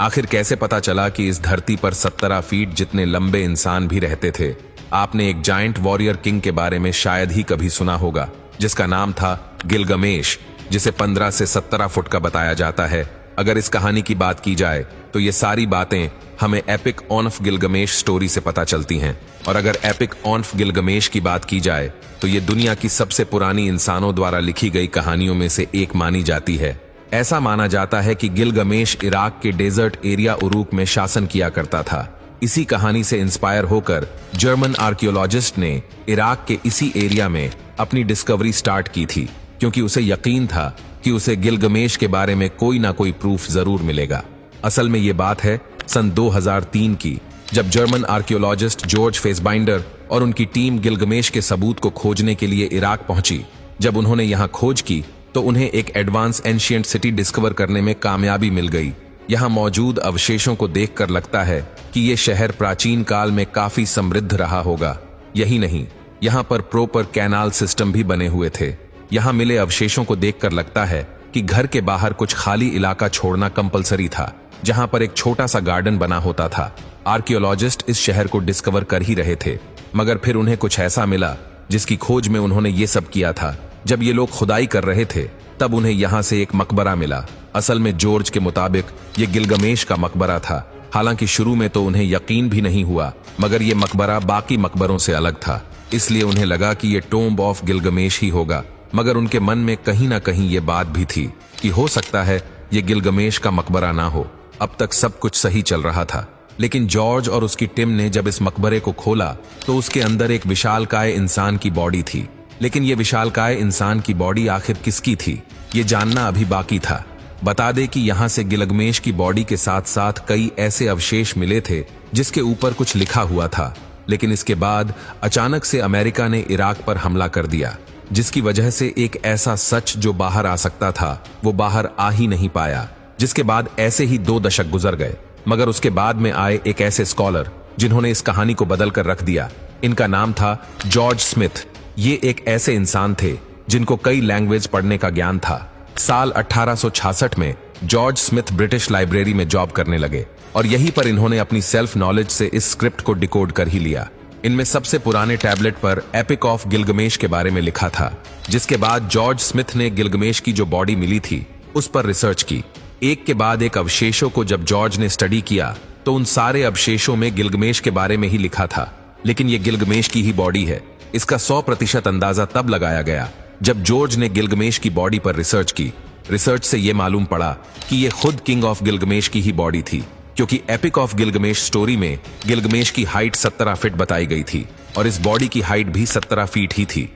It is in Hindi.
आखिर कैसे पता चला कि इस धरती पर 17 फीट जितने लंबे इंसान भी रहते थे? आपने एक जायंट वॉरियर किंग के बारे में शायद ही कभी सुना होगा, जिसका नाम था गिलगमेश, जिसे 15 से 17 फुट का बताया जाता है। अगर इस कहानी की बात की जाए तो ये सारी बातें हमें एपिक ऑफ गिलगमेश स्टोरी से पता चलती हैं। और अगर एपिक ऑफ गिलगमेश की बात की जाए तो ये दुनिया की सबसे पुरानी इंसानों द्वारा लिखी गई कहानियों में से एक मानी जाती है। ऐसा माना जाता है कि गिलगमेश इराक के डेजर्ट एरिया उरूक में शासन किया करता था। इसी कहानी से इंस्पायर होकर जर्मन आर्कियोलॉजिस्ट ने इराक के इसी एरिया में अपनी डिस्कवरी स्टार्ट की थी, क्योंकि उसे यकीन था कि उसे गिलगमेश के बारे में कोई ना कोई प्रूफ जरूर मिलेगा। असल में ये बात है सन 2003 की, जब जर्मन आर्कियोलॉजिस्ट जॉर्ज फेसबाइंडर और उनकी टीम गिलगमेश के सबूत को खोजने के लिए इराक पहुंची। जब उन्होंने यहां खोज की तो उन्हें एक एडवांस एंशिएंट सिटी डिस्कवर करने में कामयाबी मिल गई। यहां मौजूद अवशेषों को देखकर लगता है कि ये शहर प्राचीन काल में काफी समृद्ध रहा होगा। यही नहीं, यहां पर प्रॉपर कैनाल सिस्टम भी बने हुए थे। यहां मिले अवशेषों को देखकर लगता है कि घर के बाहर कुछ खाली इलाका छोड़ना कंपलसरी था, जहां पर एक छोटा सा गार्डन बना होता था। आर्कियोलॉजिस्ट इस शहर को डिस्कवर कर ही रहे थे, मगर फिर उन्हें कुछ ऐसा मिला जिसकी खोज में उन्होंने ये सब किया था। जब ये लोग खुदाई कर रहे थे तब उन्हें यहां से एक मकबरा मिला। असल में जॉर्ज के मुताबिक ये गिलगमेश का मकबरा था। हालांकि शुरू में तो उन्हें यकीन भी नहीं हुआ, मगर ये मकबरा बाकी मकबरों से अलग था, इसलिए उन्हें लगा कि ये टोम्ब ऑफ गिलगमेश ही होगा। मगर उनके मन में कहीं ना कहीं ये बात भी थी कि हो सकता है ये गिलगमेश का मकबरा ना हो। अब तक सब कुछ सही चल रहा था, लेकिन जॉर्ज और उसकी टीम ने जब इस मकबरे को खोला तो उसके अंदर एक विशालकाय इंसान की बॉडी थी। लेकिन ये विशालकाय इंसान की बॉडी आखिर किसकी थी, ये जानना अभी बाकी था। बता दे कि यहाँ से गिलगमेश की बॉडी के साथ साथ कई ऐसे अवशेष मिले थे जिसके ऊपर कुछ लिखा हुआ था। लेकिन इसके बाद अचानक से अमेरिका ने इराक पर हमला कर दिया, जिसकी वजह से एक ऐसा सच जो बाहर आ सकता था वो बाहर आ ही नहीं पाया। जिसके बाद ऐसे ही 2 दशक गुजर गए, मगर उसके बाद में आए एक ऐसे स्कॉलर जिन्होंने इस कहानी को बदल कर रख दिया। इनका नाम था जॉर्ज स्मिथ। ये एक ऐसे इंसान थे जिनको कई लैंग्वेज पढ़ने का ज्ञान था। साल 1866 में जॉर्ज स्मिथ ब्रिटिश लाइब्रेरी में जॉब करने लगे और यहीं पर इन्होंने अपनी सेल्फ नॉलेज से इस स्क्रिप्ट को डिकोड कर ही लिया। इनमें सबसे पुराने टैबलेट पर एपिक ऑफ गिलगमेश के बारे में लिखा था। जिसके बाद जॉर्ज स्मिथ ने गिलगमेश की जो बॉडी मिली थी उस पर रिसर्च की। एक के बाद एक अवशेषों को जब जॉर्ज ने स्टडी किया तो उन सारे अवशेषों में गिलगमेश के बारे में ही लिखा था। लेकिन ये गिलगमेश की ही बॉडी है, इसका 100% अंदाजा तब लगाया गया जब जॉर्ज ने गिलगमेश की बॉडी पर रिसर्च की। रिसर्च से यह मालूम पड़ा कि ये खुद किंग ऑफ गिलगमेश की ही बॉडी थी, क्योंकि एपिक ऑफ गिलगमेश स्टोरी में गिलगमेश की हाइट 17 फीट बताई गई थी और इस बॉडी की हाइट भी 17 फीट ही थी।